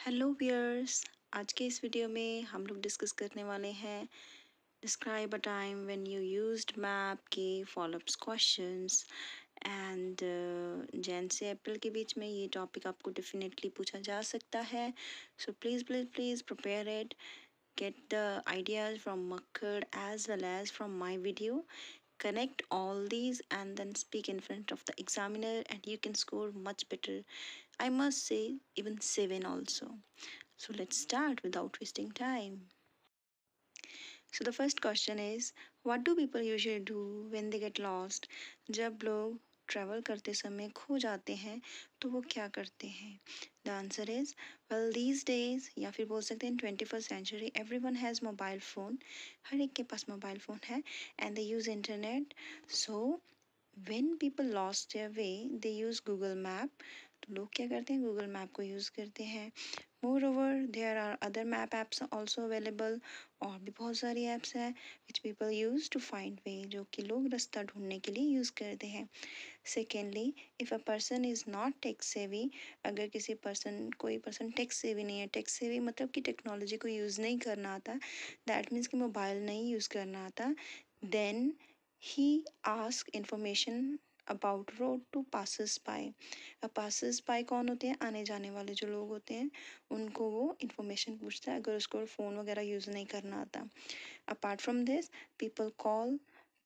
Hello viewers. आज के इस वीडियो में हम लोग डिस्कस करने वाले हैं describe a time when you used map के फॉलोअप्स क्वेश्चंस एंड जैन से अप्रैल के बीच में ये टॉपिक आपको डेफिनेटली पूछा जा सकता है। So please please please prepare it, get the ideas from Makkad as well as from my video. Connect all these and then speak in front of the examiner and you can score much better. I must say even 7 also. So let's start without wasting time. So the first question is, what do people usually do when they get lost? जब लोग travel करते समय खो जाते हैं तो वो क्या करते हैं? The answer is, well, these days या फिर बोल सकते हैं 21st century everyone has mobile phone. हर एक के पास मोबाइल फ़ोन है and they use internet. So when people lost their way they use Google Map. तो लोग क्या करते हैं? गूगल मैप को यूज़ करते हैं. Moreover, there are other map apps also available. और भी बहुत सारी ऐप्स हैं which people use to find way, जो कि लोग रास्ता ढूंढने के लिए यूज़ करते हैं. Secondly, if a person is not tech savvy, अगर कोई पर्सन टेक सेवी नहीं है, टेक सेवी मतलब कि टेक्नोलॉजी को यूज़ नहीं करना आता, दैट मीन्स कि मोबाइल नहीं यूज़ करना आता, then he ask information about road to passers by. अब पासर्स बाय कौन होते हैं? आने जाने वाले जो लोग होते हैं उनको वो इंफॉर्मेशन पूछता है अगर उसको फ़ोन वगैरह यूज़ नहीं करना आता. Apart from this people call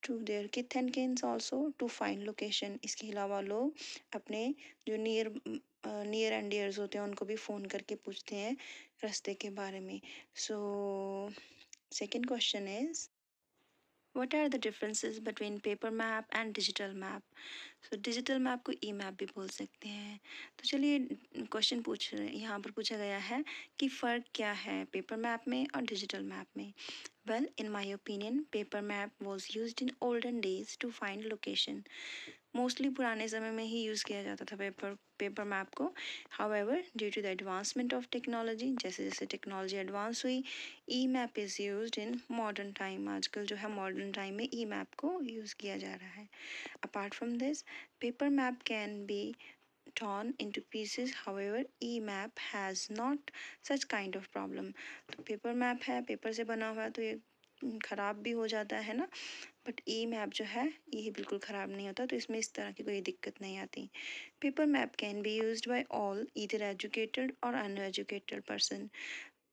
to their kith and kins also to find location. इसके अलावा लोग अपने जो नियर एंड डियर्स होते हैं उनको भी फ़ोन करके पूछते हैं रास्ते के बारे में. So second question is, what are the differences between paper map and digital map? So digital map को ई मैप भी बोल सकते हैं. तो चलिए क्वेश्चन यहाँ पर पूछा गया है कि फ़र्क क्या है पेपर मैप में और डिजिटल मैप में. Well, in my opinion, paper map was used in olden days to find location. Mostly पुराने समय में ही यूज़ किया जाता था पेपर मैप को. However, due to the advancement of technology, जैसे जैसे टेक्नोलॉजी एडवांस हुई, e map is used in modern time. आजकल जो है मॉडर्न टाइम में ई मैप को यूज़ किया जा रहा है. Apart from this, paper map can be torn into pieces. However, e-map has not such kind of problem. तो पेपर मैप है, पेपर से बना हुआ है तो ये ख़राब भी हो जाता है ना, बट ई मैप जो है ये बिल्कुल ख़राब नहीं होता, तो इसमें इस तरह की कोई दिक्कत नहीं आती. Paper map can be used by all, either educated और अनएजुकेटेड पर्सन.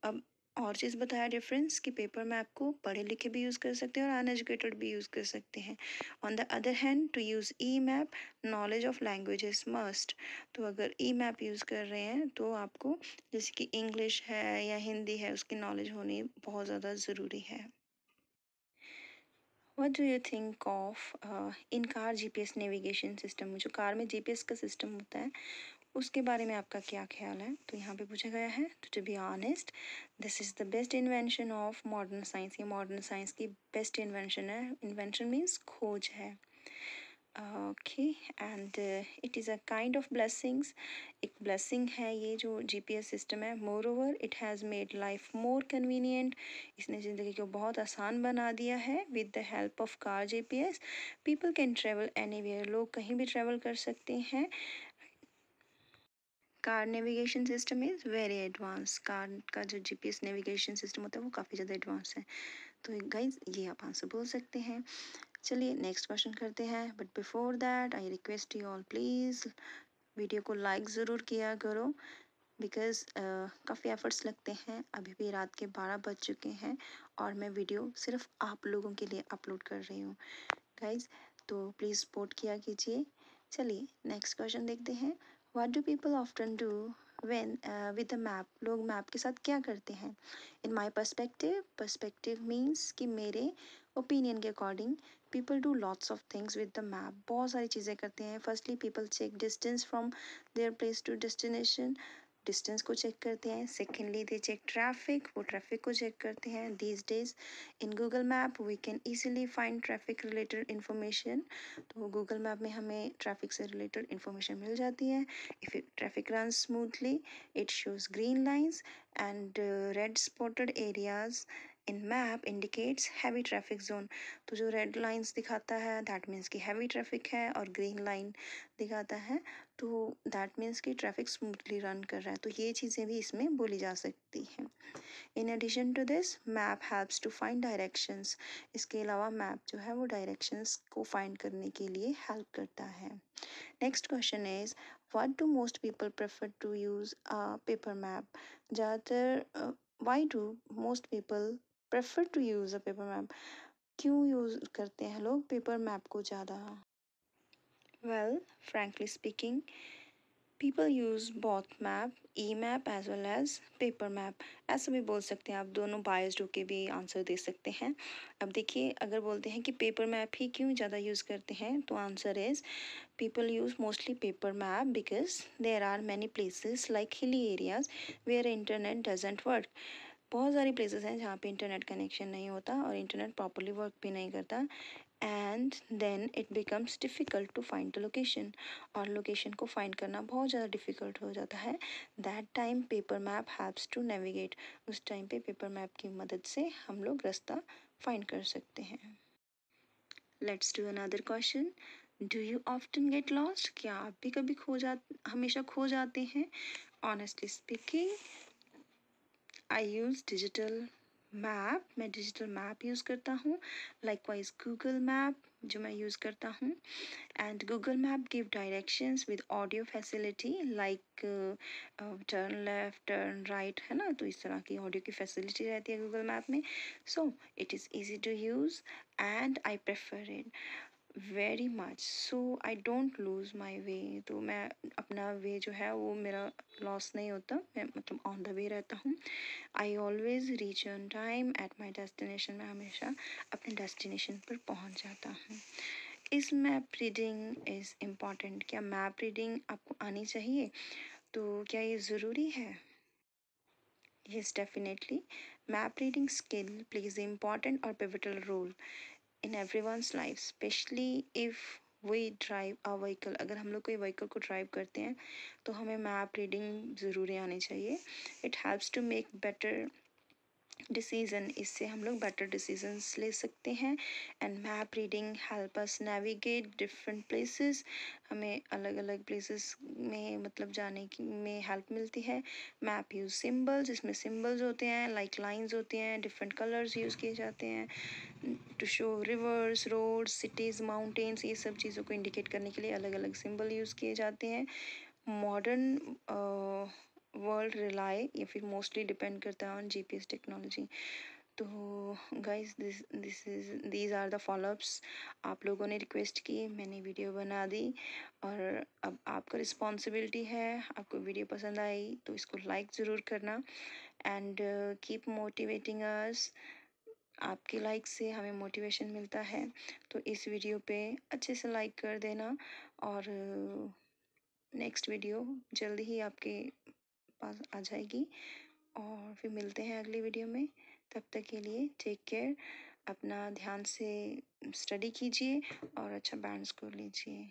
अब और चीज़ बताया डिफरेंस कि पेपर मैप को पढ़े लिखे भी यूज़ कर सकते हैं और अनएजुकेटेड भी यूज़ कर सकते हैं. On the other hand, to use e map, knowledge of language is must. तो अगर ई मैप यूज़ कर रहे हैं तो आपको जैसे कि इंग्लिश है या हिंदी है उसकी नॉलेज होनी बहुत ज़्यादा ज़रूरी है. What do you think of in car GPS navigation system? जो कार में GPS का सिस्टम होता है उसके बारे में आपका क्या ख्याल है? तो यहाँ पे पूछा गया है. तो to be honest, this is the best invention of modern science. ये मॉडर्न साइंस की बेस्ट इन्वेंशन है. इन्वेंशन मीन्स खोज है. Okay, and it is a kind of blessings. एक ब्लेसिंग है ये जो GPS सिस्टम है. Moreover it has made life more convenient. इसने ज़िंदगी को बहुत आसान बना दिया है. With the help of car GPS people can travel anywhere. लोग कहीं भी ट्रेवल कर सकते हैं. Car navigation system is very advance. Car का जो GPS नेविगेशन सिस्टम होता है वो काफ़ी ज़्यादा एडवांस है. तो गाइज ये आप आंसर बोल सकते हैं. चलिए नेक्स्ट क्वेश्चन करते हैं, but before that I request you all please video को लाइक ज़रूर किया करो, बिकॉज़ काफ़ी एफर्ट्स लगते हैं. अभी भी रात के 12 बज चुके हैं और मैं वीडियो सिर्फ आप लोगों के लिए अपलोड कर रही हूँ गाइज, तो प्लीज़ सपोर्ट किया कीजिए. चलिए नेक्स्ट क्वेश्चन देखते हैं. What do people often do when with a map? लोग मैप के साथ क्या करते हैं? इन माई पर्सपेक्टिव मीन्स कि मेरे ओपिनियन के according people do lots of things with the map. बहुत सारी चीज़ें करते हैं. Firstly people check distance from their place to destination. Distance को चेक करते हैं. Secondly they check traffic. वो ट्रैफिक को चेक करते हैं. These days in Google map we can easily find traffic related information. तो गूगल मैप में हमें ट्रैफिक से रिलेटेड इन्फॉर्मेशन मिल जाती है. If traffic run smoothly it shows green lines and red spotted areas in map indicates heavy traffic zone. तो जो red lines दिखाता है दैट मीन्स कि हैवी ट्रैफिक है और ग्रीन लाइन दिखाता है तो दैट मीन्स कि ट्रैफिक स्मूथली रन कर रहा है, तो ये चीज़ें भी इसमें बोली जा सकती हैं। In addition to this, map helps to find directions. इसके अलावा मैप जो है वो डायरेक्शंस को फाइंड करने के लिए हेल्प करता है। Next question is, what do most people prefer to use a paper map? ज़्यादातर why do most people prefer to use a paper map? क्यों यूज़ करते हैं लोग पेपर मैप को ज़्यादा? Well, frankly speaking, people use both map, e-map as well as paper map। ऐसा भी बोल सकते हैं आप, दोनों बायस्ड होके भी आंसर दे सकते हैं। अब देखिए, अगर बोलते हैं कि पेपर मैप ही क्यों ज़्यादा यूज़ करते हैं, तो answer is people use mostly paper map because there are many places like hilly areas where internet doesn't work। बहुत सारी प्लेसेस हैं जहाँ पे इंटरनेट कनेक्शन नहीं होता और इंटरनेट प्रॉपरली वर्क भी नहीं करता, and then it becomes difficult to find the location, और लोकेशन को फाइंड करना बहुत ज़्यादा डिफ़िकल्ट हो जाता है। That time paper map helps to navigate. उस टाइम पे पेपर मैप की मदद से हम लोग रास्ता फाइंड कर सकते हैं। Let's do another question, do you often get lost? क्या आप भी कभी हमेशा खो जाते हैं? ऑनेस्टली स्पीकिंग, आई यूज़ डिजिटल मैप, मैं डिजिटल मैप यूज़ करता हूँ। लाइकवाइज गूगल मैप जो मैं यूज़ करता हूँ, and Google map give directions with audio facility like turn left, turn right, है ना, तो इस तरह की ऑडियो की फैसिलिटी रहती है गूगल मैप में। So it is easy to use and I prefer it very much, so I don't lose my way. तो मैं अपना वे जो है वो मेरा लॉस नहीं होता, मैं मतलब ऑन द वे रहता हूँ। I always reach on time at my destination, मैं हमेशा अपने डेस्टिनेशन पर पहुँच जाता हूँ। इस मैप रीडिंग इज़ इम्पॉर्टेंट? क्या मैप रीडिंग आपको आनी चाहिए? तो क्या ये ज़रूरी है? Yes, definitely. Map reading skill plays an important or pivotal role in everyone's life, especially if we drive a vehicle। अगर हम लोग कोई व्हीकल को ड्राइव करते हैं तो हमें मैप रीडिंग ज़रूरी आनी चाहिए। It helps to make better decision, इससे हम लोग बेटर डिसीजंस ले सकते हैं। And map reading help us navigate different places, हमें अलग अलग प्लेसेस में मतलब जाने की में हेल्प मिलती है। मैप यूज़ सिंबल्स, इसमें सिंबल्स होते हैं, लाइक लाइंस होते हैं, डिफरेंट कलर्स यूज़ किए जाते हैं to show rivers, roads, cities, mountains, ये सब चीज़ों को इंडिकेट करने के लिए अलग अलग सिंबल यूज़ किए जाते हैं। मॉडर्न वर्ल्ड रिलाई या फिर मोस्टली डिपेंड करता है ऑन जीपीएस टेक्नोलॉजी। तो guys, these are the follow ups. आप लोगों ने रिक्वेस्ट की, मैंने वीडियो बना दी, और अब आपका रिस्पॉन्सिबिलिटी है, आपको वीडियो पसंद आई तो इसको लाइक ज़रूर करना, एंड कीप मोटिवेटिंग अस। आपके लाइक से हमें मोटिवेशन मिलता है, तो इस वीडियो पे अच्छे से लाइक कर देना, और नेक्स्ट वीडियो जल्दी ही आपके पास आ जाएगी, और फिर मिलते हैं अगली वीडियो में। तब तक के लिए टेक केयर, अपना ध्यान से स्टडी कीजिए और अच्छा बैंड स्कोर लीजिए।